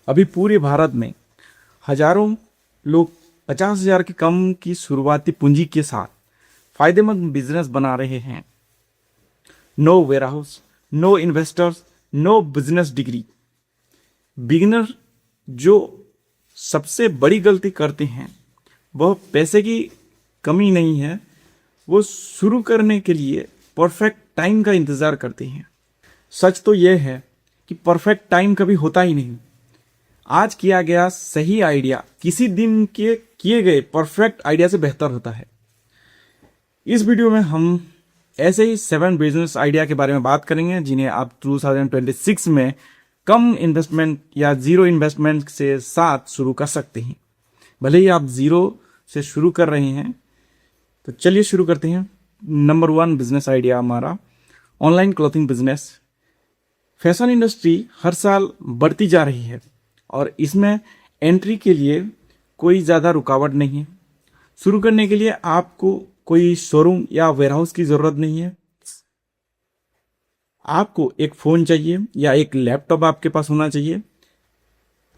अभी पूरे भारत में हजारों लोग 50,000 के कम की शुरुआती पूंजी के साथ फायदेमंद बिजनेस बना रहे हैं। No warehouse, no investors, no business degree. Beginner जो सबसे बड़ी गलती करते हैं वह पैसे की कमी नहीं है, वो शुरू करने के लिए परफेक्ट टाइम का इंतज़ार करते हैं। सच तो यह है कि परफेक्ट टाइम कभी होता ही नहीं। आज किया गया सही आइडिया किसी दिन के किए गए परफेक्ट आइडिया से बेहतर होता है। इस वीडियो में हम ऐसे ही 7 बिजनेस आइडिया के बारे में बात करेंगे जिन्हें आप 2026 में कम इन्वेस्टमेंट या जीरो इन्वेस्टमेंट से साथ शुरू कर सकते हैं। भले ही आप जीरो से शुरू कर रहे हैं तो चलिए शुरू करते हैं। नंबर 1 बिजनेस आइडिया हमारा online clothing business. Fashion industry हर साल बढ़ती जा रही है और इसमें एंट्री के लिए कोई ज़्यादा रुकावट नहीं है। शुरू करने के लिए आपको कोई शोरूम या वेयरहाउस की ज़रूरत नहीं है। आपको एक फ़ोन चाहिए या एक लैपटॉप आपके पास होना चाहिए,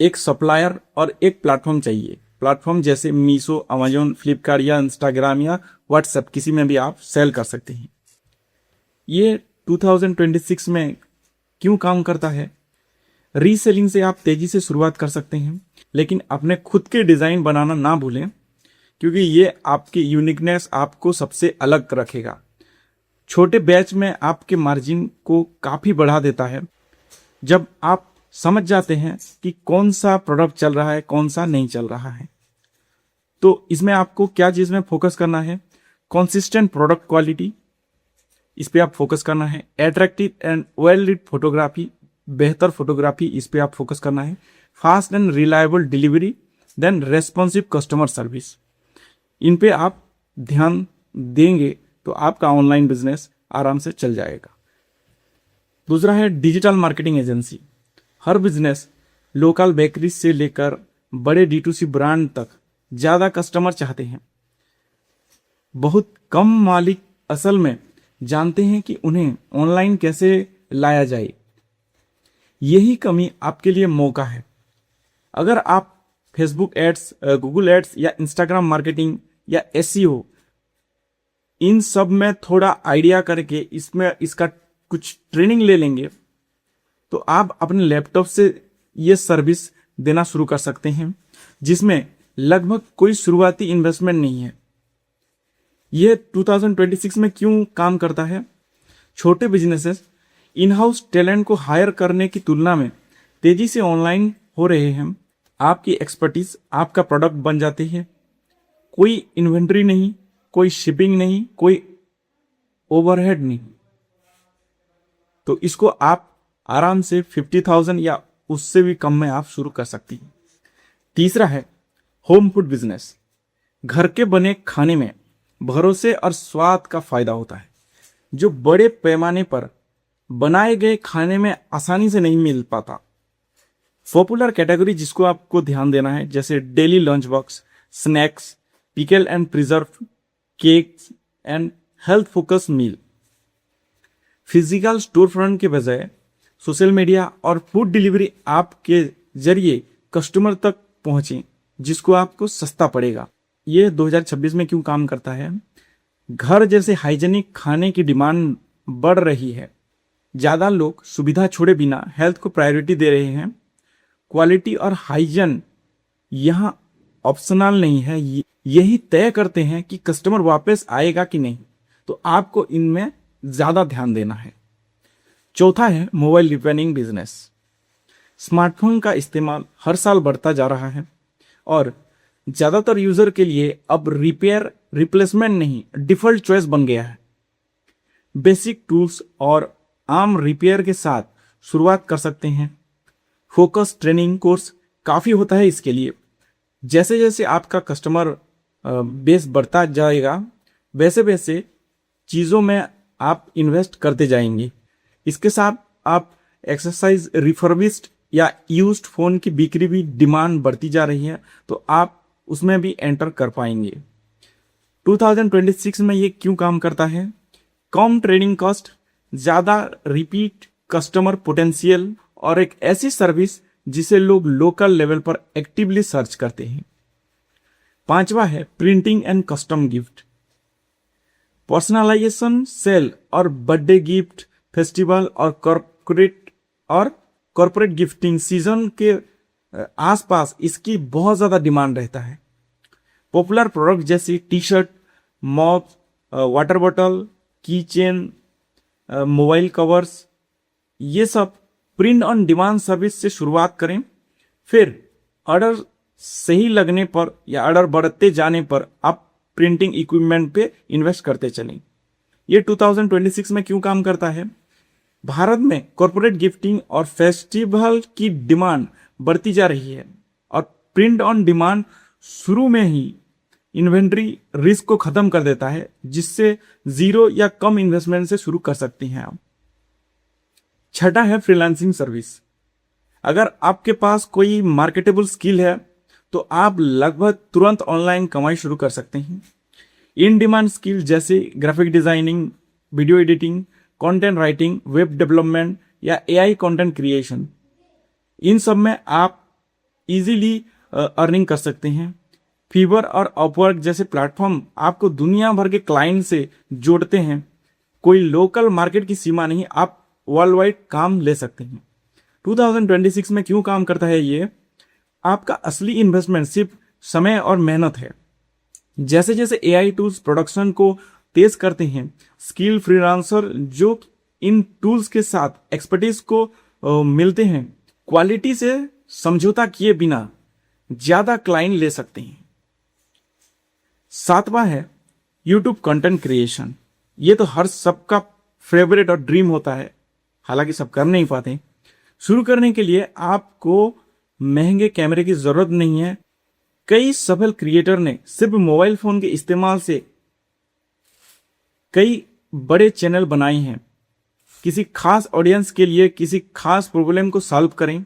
एक सप्लायर और एक प्लेटफॉर्म चाहिए। प्लेटफॉर्म जैसे मीशो, अमेजोन, फ्लिपकार्ट या इंस्टाग्राम या व्हाट्सएप, किसी में भी आप सेल कर सकते हैं। ये 2026 में क्यों काम करता है? रीसेलिंग से आप तेजी से शुरुआत कर सकते हैं, लेकिन अपने खुद के डिज़ाइन बनाना ना भूलें, क्योंकि ये आपकी यूनिकनेस आपको सबसे अलग रखेगा। छोटे बैच में आपके मार्जिन को काफ़ी बढ़ा देता है। जब आप समझ जाते हैं कि कौन सा प्रोडक्ट चल रहा है, कौन सा नहीं चल रहा है, तो इसमें आपको क्या चीज़ में फोकस करना है? कंसिस्टेंट प्रोडक्ट क्वालिटी, इस पे आप फोकस करना है। Attractive and well lit photography, बेहतर फोटोग्राफी, इस पे आप फोकस करना है। Fast and reliable delivery, then responsive customer service, इन पे आप ध्यान देंगे तो आपका ऑनलाइन बिजनेस आराम से चल जाएगा। दूसरा है डिजिटल मार्केटिंग एजेंसी। हर बिजनेस लोकल बेकरी से लेकर बड़े D2C ब्रांड तक ज़्यादा कस्टमर चाहते हैं। बहुत कम मालिक असल में जानते हैं कि उन्हें ऑनलाइन कैसे लाया जाए। यही कमी आपके लिए मौका है। अगर आप फेसबुक एड्स, गूगल एड्स या इंस्टाग्राम मार्केटिंग या SEO, इन सब में थोड़ा आइडिया करके इसका कुछ ट्रेनिंग ले लेंगे तो आप अपने लैपटॉप से ये सर्विस देना शुरू कर सकते हैं, जिसमें लगभग कोई शुरुआती इन्वेस्टमेंट नहीं है। ये 2026 में क्यों काम करता है? छोटे बिजनेसेस इन हाउस टैलेंट को हायर करने की तुलना में तेजी से ऑनलाइन हो रहे हैं। आपकी एक्सपर्टीज आपका प्रोडक्ट बन जाती है। कोई इन्वेंट्री नहीं, कोई शिपिंग नहीं, कोई ओवरहेड नहीं। तो इसको आप आराम से 50,000 या उससे भी कम में आप शुरू कर सकती हैं। तीसरा है होम फूड बिजनेस। घर के बने खाने में भरोसे और स्वाद का फायदा होता है, जो बड़े पैमाने पर बनाए गए खाने में आसानी से नहीं मिल पाता। पॉपुलर कैटेगरी जिसको आपको ध्यान देना है, जैसे daily lunch box, snacks, pickle and preserve, cakes and health focus meal. Physical store front के बजाय सोशल मीडिया और फूड डिलीवरी आपके जरिए कस्टमर तक पहुंचे, जिसको आपको सस्ता पड़ेगा। ये 2026 में क्यों काम करता है? घर जैसे हाइजेनिक खाने की डिमांड बढ़ रही है। ज़्यादा लोग सुविधा छोड़े बिना हेल्थ को प्रायोरिटी दे रहे हैं। क्वालिटी और हाइजीन यहाँ ऑप्शनल नहीं है, यही तय करते हैं कि कस्टमर वापस आएगा कि नहीं। तो आपको इनमें ज़्यादा ध्यान देना है। चौथा है मोबाइल रिपेयरिंग बिजनेस। स्मार्टफोन का इस्तेमाल हर साल बढ़ता जा रहा है और ज़्यादातर यूज़र के लिए अब रिपेयर रिप्लेसमेंट नहीं, डिफ़ॉल्ट चॉइस बन गया है। बेसिक टूल्स और आम रिपेयर के साथ शुरुआत कर सकते हैं। फोकस ट्रेनिंग कोर्स काफ़ी होता है इसके लिए। जैसे जैसे आपका कस्टमर बेस बढ़ता जाएगा, वैसे वैसे चीज़ों में आप इन्वेस्ट करते जाएंगे। इसके साथ आप एक्सरसाइज रिफर्बिश्ड या यूज्ड फ़ोन की बिक्री भी डिमांड बढ़ती जा रही है, तो आप उसमें भी एंटर कर पाएंगे। 2026 में ये क्यों काम करता है? कम ट्रेनिंग कॉस्ट, ज़्यादा रिपीट कस्टमर पोटेंशियल और एक ऐसी सर्विस जिसे लोग लोकल लेवल पर एक्टिवली सर्च करते हैं। पांचवा है printing and custom gift. Personalization sale और बर्थडे गिफ्ट, फेस्टिवल और कॉर्पोरेट गिफ्टिंग सीजन के आसपास इसकी बहुत ज्यादा डिमांड रहता है। पॉपुलर प्रोडक्ट जैसे T shirt, mop, water bottle, key chain, mobile covers, ये सब प्रिंट ऑन डिमांड सर्विस से शुरुआत करें। फिर ऑर्डर सही लगने पर या ऑर्डर बढ़ते जाने पर आप प्रिंटिंग इक्विपमेंट पे इन्वेस्ट करते चलें। ये 2026 में क्यों काम करता है? भारत में कॉर्पोरेट गिफ्टिंग और फेस्टिवल की डिमांड बढ़ती जा रही है और प्रिंट ऑन डिमांड शुरू में ही इन्वेंट्री रिस्क को खत्म कर देता है, जिससे जीरो या कम इन्वेस्टमेंट से शुरू कर सकती हैं आप। छठा है फ्रीलांसिंग सर्विस। अगर आपके पास कोई मार्केटेबल स्किल है तो आप लगभग तुरंत ऑनलाइन कमाई शुरू कर सकते हैं। इन डिमांड स्किल जैसे graphic designing, video editing, content writing, web development या एआई कंटेंट क्रिएशन, इन सब में आप इजीली अर्निंग कर सकते हैं। फीवर और अपवर्क जैसे प्लेटफॉर्म आपको दुनिया भर के क्लाइंट से जोड़ते हैं। कोई लोकल मार्केट की सीमा नहीं, आप वर्ल्ड वाइड काम ले सकते हैं। 2026 में क्यों काम करता है ये? आपका असली इन्वेस्टमेंट सिर्फ समय और मेहनत है। जैसे जैसे एआई टूल्स प्रोडक्शन को तेज करते हैं, स्किल फ्रीलांसर जो इन टूल्स के साथ एक्सपर्टीज को मिलते हैं, क्वालिटी से समझौता किए बिना ज्यादा क्लाइंट ले सकते हैं। सातवां है यूट्यूब कंटेंट क्रिएशन। ये तो हर सबका फेवरेट और ड्रीम होता है, हालांकि सब कर नहीं पाते। शुरू करने के लिए आपको महंगे कैमरे की जरूरत नहीं है। कई सफल क्रिएटर ने सिर्फ मोबाइल फोन के इस्तेमाल से कई बड़े चैनल बनाए हैं। किसी खास ऑडियंस के लिए किसी खास प्रॉब्लम को सॉल्व करें।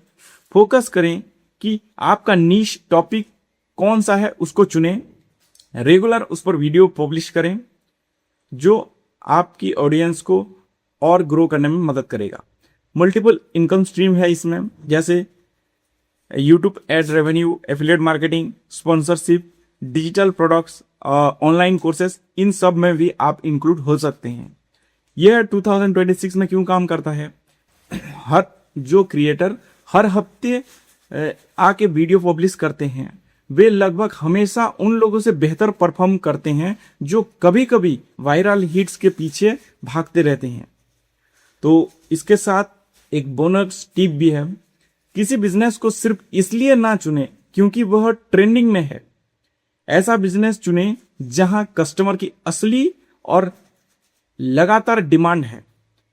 फोकस करें कि आपका नीश टॉपिक कौन सा है, उसको चुनें। रेगुलर उस पर वीडियो पब्लिश करें जो आपकी ऑडियंस को और ग्रो करने में मदद करेगा। मल्टीपल इनकम स्ट्रीम है इसमें, जैसे YouTube ad revenue, affiliate marketing, sponsorship, digital products, online courses, इन सब में भी आप इंक्लूड हो सकते हैं। यह 2026 में क्यों काम करता है? हर जो क्रिएटर हर हफ्ते आके वीडियो पब्लिश करते हैं, वे लगभग हमेशा उन लोगों से बेहतर परफॉर्म करते हैं जो कभी कभी वायरल हिट्स के पीछे भागते रहते हैं। तो इसके साथ एक बोनस टिप भी है, किसी बिजनेस को सिर्फ इसलिए ना चुने क्योंकि वह ट्रेंडिंग में है। ऐसा बिजनेस चुने जहां कस्टमर की असली और लगातार डिमांड है,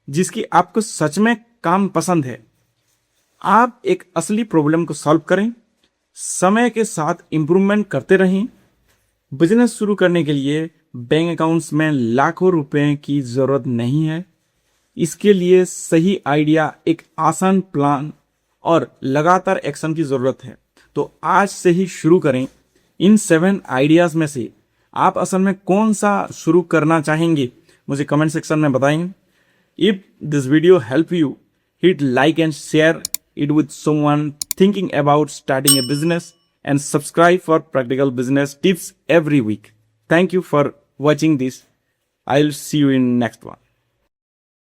जिसकी आपको सच में काम पसंद है। आप एक असली प्रॉब्लम को सॉल्व करें, समय के साथ इंप्रूवमेंट करते रहें। बिजनेस शुरू करने के लिए बैंक अकाउंट्स में लाखों रुपए की जरूरत नहीं है। इसके लिए सही आइडिया, एक आसान प्लान और लगातार एक्शन की जरूरत है। तो आज से ही शुरू करें। इन 7 आइडियाज में से आप असल में कौन सा शुरू करना चाहेंगे, मुझे कमेंट सेक्शन में बताएं। If this video help you, hit like and share it with someone thinking about starting a business, and subscribe for practical business tips every week. Thank you for watching this. I'll see you in next one.